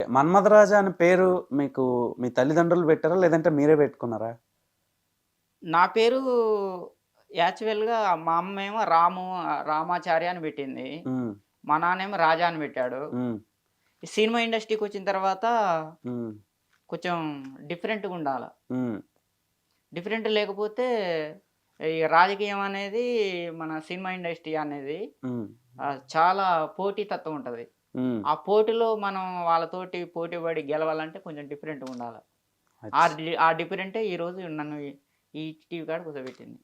మన్మధరాజా అని పేరు మీకు మీ తల్లిదండ్రులు పెట్టారా? లేదంటే మీరే పెట్టుకున్నారా? నా పేరు యాక్చువల్‌గా మా అమ్మేమో రామాచార్య అని పెట్టింది. హ్మ్. మా నాన్నేమో రాజా అని పెట్టాడు. హ్మ్. ఈ సినిమా ఇండస్ట్రీకొచ్చిన తర్వాత హ్మ్. కొంచెం డిఫరెంట్‌గుండాల. హ్మ్. డిఫరెంట్ లేకపోతే ఈ రాజకీయం అనేది మన సినిమా ఇండస్ట్రీ అనేది హ్మ్. చాలా పోటీ తత్వం ఉంటది. హ్మ్. ఆ పోటీలో మనం వాళ్ళతోటి పోటీ పడి గెలవాలంటే కొంచెం డిఫరెంట్‌గుండాల. అచ్చ్ ఆ డిఫరెంటే ఈరోజు నన్ను ఈ టీవీ కాడ కూర్చోబెట్టింది.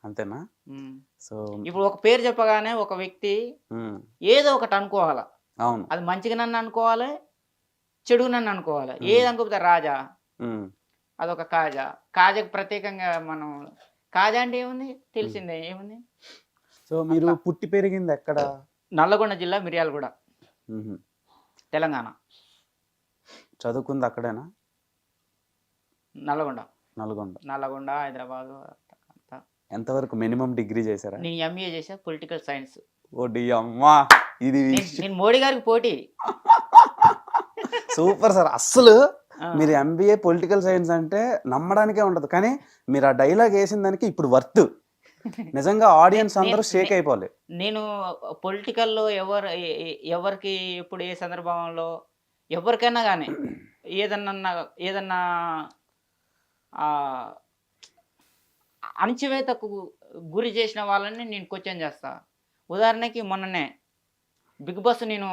అంతేనా? హ్మ్. సో ఇప్పుడు ఒక పేరు చెప్పగానే ఒక వ్యక్తి హ్మ్. ఏదో ఒకటి అనుకోవాల. అవును. అది మంచిగానన్నా అనుకోవాలె, చెడుగునన్నా అనుకోవాలె. హ్మ్. ఏది అనుకోపోతే రాజా, హ్మ్. అదొక కాజా. కాజాకి ప్రత్యేకంగా మనం కాజా అంటే ఏముంది? హ్మ్. తెలిసిందే ఏముంది? సో మీరు అట్లా. పుట్టి పెరిగింది ఎక్కడ? నల్లగొండ జిల్లా మిర్యాలగూడ, హుహు. తెలంగాణ. చదువుకుంది అక్కడేనా? నల్లగొండ. నల్గొండ. నల్లగొండ, హైదరాబాదు అంతా. ఎంతవరకు మినిమమ్ డిగ్రీ చేశారా? నేను ఎంబీఏ చేశా పొలిటికల్ సైన్స్. ఓడి అమ్మా! ఇది నేను మోడీ గారికి పోటీ. Super sir. అస్సలు ఆ! మీరు ఎంబీఏ పొలిటికల్ సైన్స్ అంటే నమ్మడానికే ఉండదు. కానీ మీరు ఆ డైలాగ్ ఏసిన దానికి ఇప్పుడు వర్త్. నిజంగా నే ఆడియన్స్ నేను అందరూ నే షేక్ అయిపోవాలి. నేను పొలిటికల్‌లో ఎవరికి ఎప్పుడు ఏ సందర్భంలో ఎవరికైనా గాని ఏదన్నా ఏదన్నా ఆహ్, అణచివేతకు గురి చేసిన వాళ్ళని నేను క్వెషన్ చేస్తా. ఉదాహరణకి మొన్ననే 'బిగ్ బాస్' నేను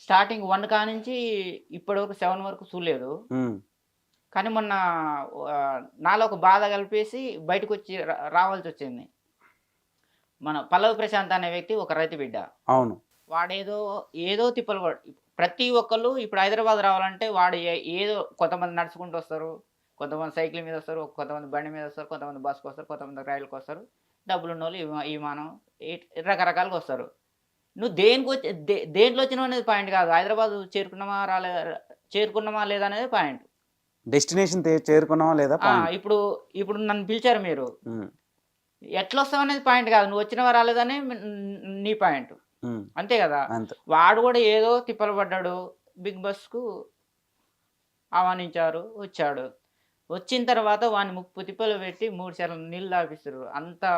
స్టార్టింగ్ 1 కానుంచి ఇప్పటివరకు 7 వరకు చూడలేదు. హ్మ్. కానీ మొన్న నాలో ఒక బాధ కలిపేసి బయటకొచ్చి రావాల్సొచ్చింది. మన 'పల్లవి ప్రశాంత్' అనే వ్యక్తి ఒక రైతు బిడ్డ. అవును. వాడేదో ఏదో తిప్పలు ప్రతి ఒక్కళ్ళు ఇప్పుడు హైదరాబాద్ రావాలంటే వాడు ఏదో కొంతమంది నడుచుకుంటూ వస్తారు. కొంతమంది సైకిల్ మీద వస్తారు. కొంతమంది బండి మీద వస్తారు. కొంతమంది బస్‌కొస్తారు. కొంతమంది రైలుకొస్తారు. డబ్బులున్నోళ్ళు విమానం రకరకాలుగా వస్తారు. నువ్వు దేనికొచ్చి దేంట్లో వచ్చినావు అనేది పాయింట్ కాదు. హైదరాబాద్ చేరుకున్నామా లేదా అనేది పాయింట్. డెస్టినేషన్ చేరుకున్నావా లేదా ఆ! పాయింట్. ఇప్పుడు ఇప్పుడు నన్ను పిలిచారు మీరు. హ్మ్. ఎట్లొస్తావు అనేది పాయింట్ కాదు. నువ్వు వచ్చినవా రాలేదని నీ పాయింట్. హ్మ్. అంతే గదా! అంతే. వాడు గూడా ఏదో తిప్పలు పడ్డాడు. బిగ్ బాస్‌కు ఆహ్వానించారు. వచ్చాడు. వచ్చిన తర్వాత వాడిని ముప్పు తిప్పలు పెట్టి 3 సార్లు నీళ్ళు తాగిపిస్తుర్రు. అంతా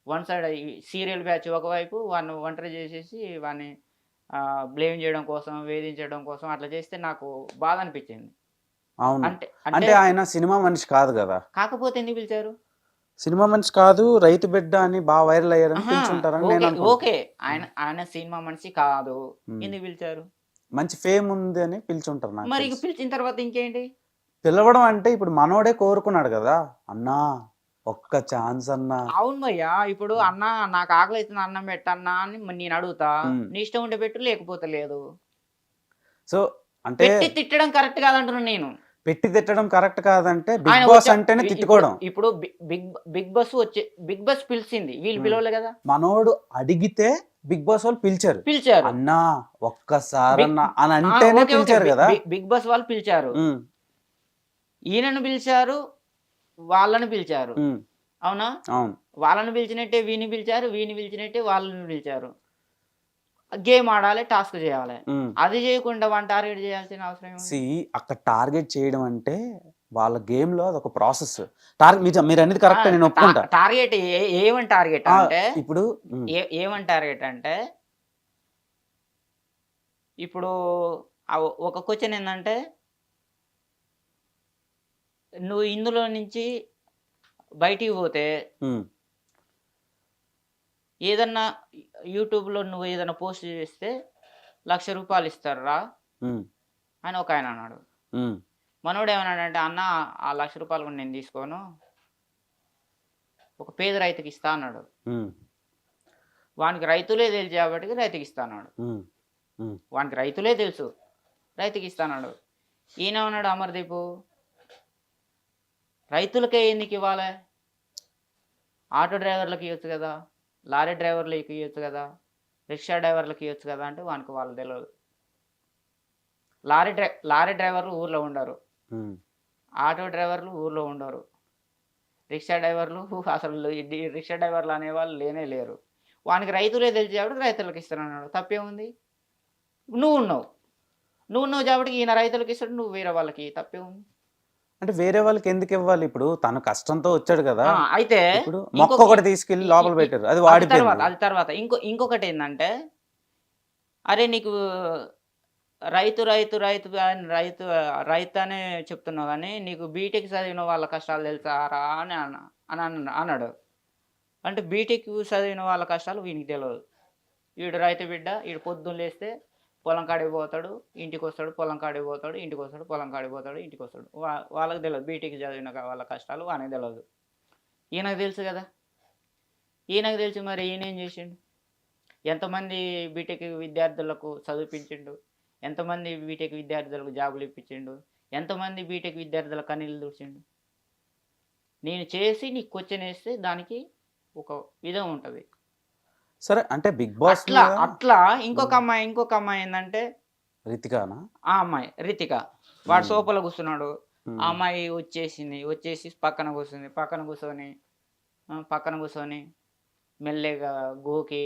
వన్ సైడ్ సీరియల్ బ్యాచ్ ఒకవైపు వాడిని ఒంటరి చేసేసి వాడిని బ్లేమ్ చేయడం కోసం, వేధించడం కోసం అట్లా చేస్తే నాకు బాధ అనిపించింది. అవును. అంటే అంటే అంటే ఆయన సినిమా మనిషి కాదు గదా! కాకపోతే ఎందుకు పిలిచారు? సినిమా మనిషి కాదు, రైతు బిడ్డ అని వైరల్ అయ్యారని అహా! పిలిచుంటారని ఓకే. నేను అనుకుంటున్నా. ఓకే. హ్మ్. ఆయన సినిమా మనిషి కాదు. హ్మ్. ఎందుకు పిలిచారు? మంచి ఫేమ్ ఉంది అని పిలిచుంటారు నాకు మరి ఇక తెలిసి. పిలిచిన తర్వాత ఇంకేంటి? పిలవడం అంటే ఇప్పుడు మనోడే కోరుకున్నాడు గదా! అన్నా ఒక్క ఛాన్స్ అన్నా. అవును భయ్యా. ఇప్పుడు హ్మ్. "అన్నా నాకు ఆకలైతుంది అన్నం పెట్టన్నా" అని నేనడుగుతా. హ్మ్. నీ ఇష్టం ఉంటే పెట్టు లేకపోతే లేదు. సో అంటే పెట్టి తిట్టడం కరెక్ట్ కాదంటున్నా నేను. పెట్టి తిట్టడం కరెక్ట్ కాదంటే బిగ్ ఆయన బాస్ వచ్చా అంటేనే ఇప్పుడు తిట్టుకోవడం. ఇప్పుడు బిగ్ బాస్ బిగ్ బాస్ పిలిచింది. వీళ్ళు హ్మ్. పిలవలే కదా! మనోడు అడిగితే బిగ్ బాస్ వాళ్ళు పిలిచారు. పిలిచారు. అన్నా బిగ్ ఒక్కసారన్నా అని అంటేనే ఓకే. ఓకే. పిలిచారు గదా! బిగ్ బాస్ వాళ్ళు పిలిచారు. హ్మ్. ఈయనను పిలిచారు. వాళ్ళని పిలిచారు. హ్మ్. అవునా? అవును. వాళ్ళని పిలిచినట్టే వీడిని పిలిచారు. వీడిని పిలిచినట్టే వాళ్ళని పిలిచారు. గేమ్ ఆడాలి. టాస్క్ చేయాలి. హ్మ్. అది చేయకుండా వాడిని టార్గెట్ చేయాల్సిన అవసరం ఏముంది? అక్కడ టార్గెట్ చేయడం అంటే వాళ్ళ గేమ్‌లో అదొక ప్రాసెస్. మీరనేది ఆ! కరెక్టే నేను ఒప్పుకుంటా. టార్గెట్ ఏమని టార్గెట్ ఆ! అంటే ఇప్పుడు హ్మ్. ఏమని టార్గెట్ అంటే ఇప్పుడు ఒక క్వెషన్ ఏందంటే నువ్వు ఇందులో నుంచి బయటికి పోతే హ్మ్. ఏదన్నా యూట్యూబ్‌లో నువ్వు ఏదైనా పోస్ట్ చేస్తే రూ. 1,00,000 ఇస్తారురా హ్మ్. అని ఒకాయన అన్నాడు. హ్మ్. మనోడేమన్నాడంటే అన్న ఆ రూ. 1,00,000 కూడా నేను తీసుకోను. ఒక పేద రైతుకి ఇస్తా అన్నాడు. హ్మ్. వానికి రైతులే తెలుసు కాబట్టి రైతుకి ఇస్తా అన్నాడు. హ్మ్. హ్మ్. వానికి రైతులే తెలుసు. రైతుకి ఇస్తా అన్నాడు. ఈయనేమన్నాడు అమర్‌దీపు రైతులకే ఎందుకివ్వాలే? ఆటో డ్రైవర్‌లకి ఇయొచ్చు గదా! లారీ డ్రైవర్‌లకి ఇయొచ్చు గదా! రిక్షా డ్రైవర్‌లకి ఇయొచ్చు గదా! అంటే వానికి వాళ్ళు తెలవదు. లారీ డ్రైవర్లు ఊర్లో ఉండరు. హ్మ్. ఆటో డ్రైవర్లు ఊర్లో ఉండరు. రిక్షా డ్రైవర్లు అసలు రిక్షా డ్రైవర్లు అనేవాళ్ళు లేనే లేరు. వానికి రైతులే తెలుసు కాబట్టి రైతులకి ఇస్తానన్నాడు. తప్పేముంది? నువ్వున్నావు. నువ్వు కాబట్టి ఈయన రైతులకు ఇస్తాడు, నువ్వు వేరే వాళ్ళకి, తప్పే ఉంది. అంటే వేరే వాళ్ళకి ఎందుకు ఇవ్వాలి? ఇప్పుడు తను కష్టంతో వచ్చాడు కదా, అయితే ఇప్పుడు మొక్క ఒకటి తీసుకెళ్లి లోపల పెట్టారు, అది వాడిపోయింది. అది తర్వాత ఇంకొకటి ఏంటంటే, అరే నీకు రైతు రైతు రైతు అని రైతు రైతు అనే చెప్తున్నావు కానీ నీకు బీటెక్ చదివిన వాళ్ళ కష్టాలు తెలుసారా అని అన్నాడు. అంటే బీటెక్ చదివిన వాళ్ళ కష్టాలు వీనికి తెలియదు. వీడు రైతు బిడ్డ, వీడు పొద్దున్న లేస్తే పొలం కాడికి పోతాడు, ఇంటికి వస్తాడు, పొలం కాడికి పోతాడు, ఇంటికి వస్తాడు, పొలం కాడికి పోతాడు, ఇంటికి వస్తాడు. వాళ్ళకి తెలియదు బీటెక్ చదివిన వాళ్ళ కష్టాలు వానికి తెలియదు. ఈయనకు తెలుసు కదా. ఈయనకు తెలిసి మరి ఈయన ఏం చేసిండు? ఎంతమంది బీటెక్ విద్యార్థులకు చదివిపించిండు, ఎంతమంది బీటెక్ విద్యార్థులకు జాబులు ఇప్పించిండు, ఎంతమంది బీటెక్ విద్యార్థుల కన్నీళ్ళు తుడిచిండు. నేను చేసి నీకు క్వశ్చన్ వేస్తే దానికి ఒక విధం ఉంటుంది. సరే, అంటే బిగ్ బాస్ అట్లా ఇంకొక అమ్మాయి ఏంటంటే రితికానా, ఆ అమ్మాయి రితిక, వాడు సోఫాలో కూర్చున్నాడు, ఆ అమ్మాయి వచ్చేసి పక్కన కూర్చొని మెల్లగా గోకి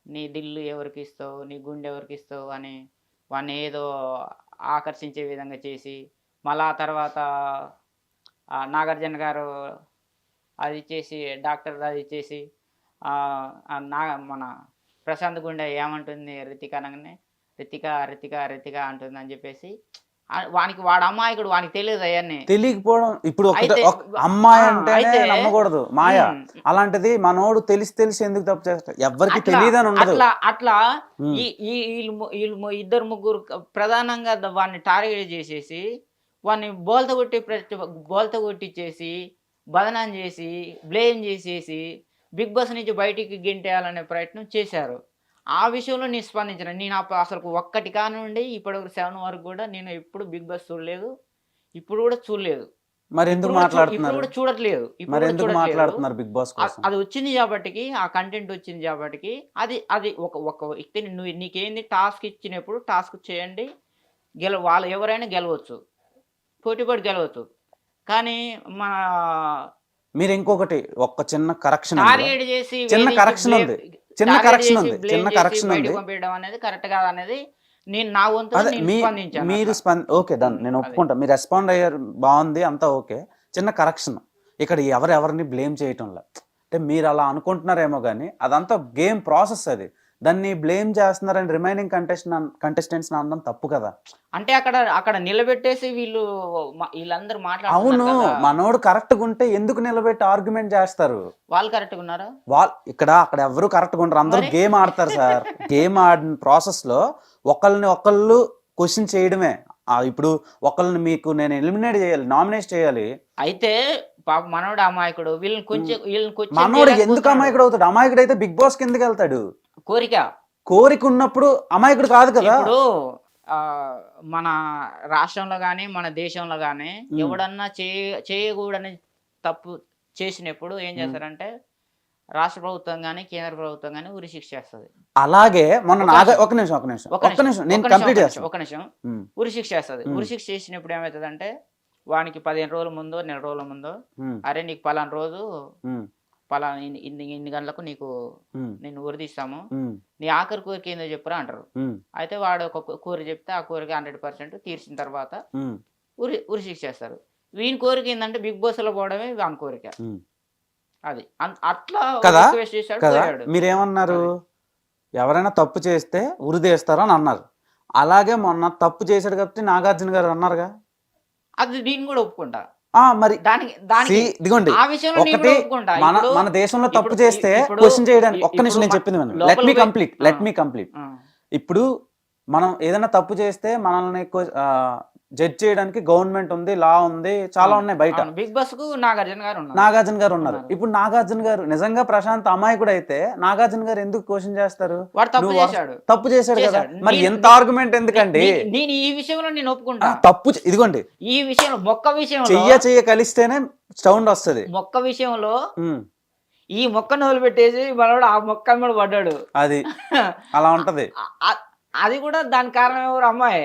నీ దిల్లు ఎవరికి ఇస్తావు, నీ గుండె ఎవరికి ఇస్తావు అని వాడిని ఏదో ఆకర్షించే విధంగా చేసి, మళ్ళా తర్వాత నాగార్జున గారు అది చేసి డాక్టర్ అది చేసి మన ప్రశాంత్ గుండె ఏమంటుంది రితిక అనగానే రితిక అంటుంది అని చెప్పేసి వాడు అమ్మాయికుడు, వానికి తెలియదు అవన్నీ. తెలియకపోవడం ఇప్పుడు అమ్మాయి అంటే నమ్మకూడదు మాయ. అలాంటిది మనోడు తెలిసి ఎందుకు తప్పు చేస్తాడు? ఎవరికి తెలియదు అని ఉండదు. అట్లా వీళ్ళు ఇద్దరు ముగ్గురు ప్రధానంగా వాడిని టార్గెట్ చేసేసి వాడిని బోల్త కొట్టించేసి బదనాం చేసి బ్లేమ్ చేసేసి బిగ్ బాస్ నుంచి బయటికి గెంటేయాలనే ప్రయత్నం చేశారు. ఆ విషయంలో నేను స్పందించిన. నేను అసలు ఒక్కటి కానివ్వండి ఇప్పటి 7 వరకు కూడా నేను ఎప్పుడు బిగ్ బాస్ చూడలేదు, ఇప్పుడు కూడా చూడలేదు. మరి ఎందుకు మాట్లాడుతున్నారు? ఇప్పుడు కూడా చూడట్లేదు. మరి ఎందుకు మాట్లాడుతున్నారు బిగ్ బాస్ కోసం? అది వచ్చింది కాబట్టి, ఆ కంటెంట్ వచ్చింది కాబట్టి, అది ఒక వ్యక్తిని నీకేంది టాస్క్ ఇచ్చినప్పుడు టాస్క్ చేయండి, వాళ్ళు ఎవరైనా గెలవచ్చు, పోటీపడి గెలవచ్చు. కానీ మన మీరు ఇంకొకటి ఒక్క చిన్న కరెక్షన్ టార్గెట్ చేసి చిన్న కరెక్షన్ ఉంది పంపించడం అనేది కరెక్ట్ కాదు అనేది నేను నా వంతు మీరు ఓకే డన్, నేను ఒప్పుకుంటా. మీరు రెస్పాండ్ అయ్యారు, బాగుంది, అంతా ఓకే. చిన్న కరెక్షన్, ఇక్కడ ఎవరిని బ్లేమ్ చేయటంలో, అంటే మీరు అలా అనుకుంటున్నారేమో కానీ అదంతా గేమ్ ప్రాసెస్. అది దాన్ని బ్లేమ్ చేస్తున్నారని రిమైనింగ్ కంటెస్టెంట్స్ అనడం తప్పు కదా. అంటే అక్కడ నిలబెట్టేసి వీళ్ళందరూ అవును, మనోడు కరెక్ట్ గా ఉంటే ఎందుకు నిలబెట్టి ఆర్గ్యుమెంట్ చేస్తారు? వాళ్ళు కరెక్ట్ గా ఉన్నారా? అక్కడ ఎవరు కరెక్ట్ గా ఉంటారు? అందరూ గేమ్ ఆడతారు సార్. గేమ్ ఆడిన ప్రాసెస్ లో ఒకళ్ళు క్వశ్చన్ చేయడమే. ఇప్పుడు ఒకళ్ళని మీకు నేను ఎలిమినేట్ చేయాలి, నామినేట్ చేయాలి. అయితే పాప మనోడు అమాయకుడు, మనోడు ఎందుకు అమాయకుడు అవుతాడు? అమాయకుడు అయితే బిగ్ బాస్ కిందకి వెళ్తాడు. కోరిక ఉన్నప్పుడు అమాయకుడు కాదు కదా. ఇప్పుడు మన రాష్ట్రంలో కానీ మన దేశంలో కానీ ఎవడన్నా చేయకూడని తప్పు చేసినప్పుడు ఏం చేస్తారంటే రాష్ట్ర ప్రభుత్వం కానీ కేంద్ర ప్రభుత్వం కానీ ఉరి శిక్ష చేస్తుంది. అలాగే మొన్న ఒక నిమిషం నేను కంప్లీట్ చేస్తాను. ఒక నిమిషం ఉరి శిక్ష చేస్తుంది. ఉరి శిక్ష చేసినప్పుడు ఏమవుతుందంటే వానికి 15 రోజుల ముందో 1 రోజుల ముందో అరే నీకు పలానా రోజు పలానా ఇన్ని గంటలకు నిన్ను ఉరిదిస్తాము, నీ ఆఖరి కోరిక ఏందో చెప్పురా అంటారు. అయితే వాడు ఒక కోరిక చెప్తే ఆ కోరిక 100% తీర్చిన తర్వాత ఉరి శిక్ష చేస్తారు. వీని కోరిక ఏంటంటే బిగ్ బాస్ లో పోవడమే వాని కోరిక. అది అట్లా మీరేమన్నారు? ఎవరైనా తప్పు చేస్తే ఉరిదేస్తారు అని అన్నారు. అలాగే మొన్న తప్పు చేశాడు కాబట్టి నాగార్జున గారు అన్నారుగా. అది నేను కూడా ఒప్పుకుంటా. మరి ఇదిగోండి, ఒకటి మన దేశంలో తప్పు చేస్తే క్వశ్చన్ చేయడానికి ఒక్క నిమిషం నేను చెప్పింది లెట్ మీ కంప్లీట్. ఇప్పుడు మనం ఏదైనా తప్పు చేస్తే మనల్ని జడ్జ్ చేయడానికి గవర్నమెంట్ ఉంది, లా ఉంది, చాలా ఉన్నాయి బయట. బిగ్ బాస్ కు నాగార్జున గారు ఉన్నారు. ఇప్పుడు నాగార్జున గారు నిజంగా ప్రశాంత్ అమాయకుడు అయితే నాగార్జున గారు ఎందుకు క్వశ్చన్ చేస్తారు? తప్పు చేశాడు కదా, మరి ఎంత ఆర్గ్యుమెంట్ ఎందుకండి? నేను ఈ విషయంలో నేను ఒప్పుకుంటా. తప్పు ఇదిగోండి, ఈ విషయంలో మొక్క విషయంలో చెయ్య కలిస్తేనే సౌండ్ వస్తుంది. మొక్క విషయంలో ఈ మొక్కను వదిలిపెట్టేసి మనోడు ఆ మొక్క మీద పడ్డాడు. అది అలా ఉంటది. అది కూడా దాని కారణం ఎవరు? అమ్మాయి.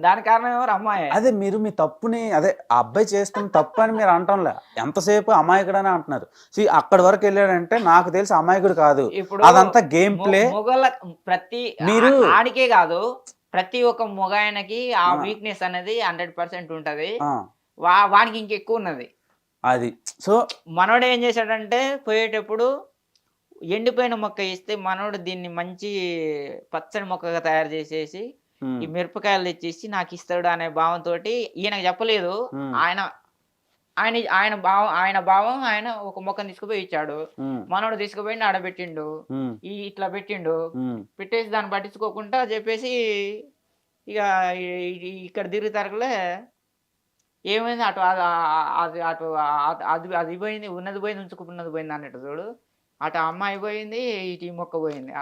దాని కారణం ఎవరు? అమ్మాయి. అదే మీరు మీ తప్పుని ఆ అబ్బాయి చేస్తున్న తప్పు అని మీరు అంటంలే, ఎంతసేపు అమాయకుడని అంటున్నారు. అక్కడి వరకు వెళ్ళాడంటే నాకు తెలిసి అమాయకుడు కాదు, అదంతా గేమ్ ప్లే. ప్రతి మీరు ఆడికే కాదు, ప్రతి ఒక్క మొగాయనకి ఆ వీక్నెస్ అనేది 100% ఉంటది. ఆ, వానికి ఇంకెక్కువ ఉన్నది. అది సో మనోడు ఏం చేశాడంటే పోయేటప్పుడు ఎండిపోయిన మొక్క ఇస్తే మనోడు దీన్ని మంచి పచ్చని మొక్కగా తయారు చేసేసి ఈ మిరపకాయలు తెచ్చేసి నాకు ఇస్తాడు అనే భావంతోటి ఈయనకు చెప్పలేదు. ఆయన ఆయన ఆయన భావం ఆయన ఒక మొక్కను తీసుకుపోయి ఇచ్చాడు. మనోడు తీసుకుపోయి ఆడబెట్టిండు, ఇట్లా పెట్టిండు, పెట్టేసి దాన్ని పట్టించుకోకుండా చెప్పేసి ఇక ఇక్కడ తిరుగుతారులే ఏమైంది అటు అది అటు అది అది పోయింది, ఉన్నది పోయింది, ఉంచుకున్నది పోయింది అన్నట్టు చూడు. అటు అమ్మాయి పోయింది, ఇటు ఈ మొక్క పోయింది.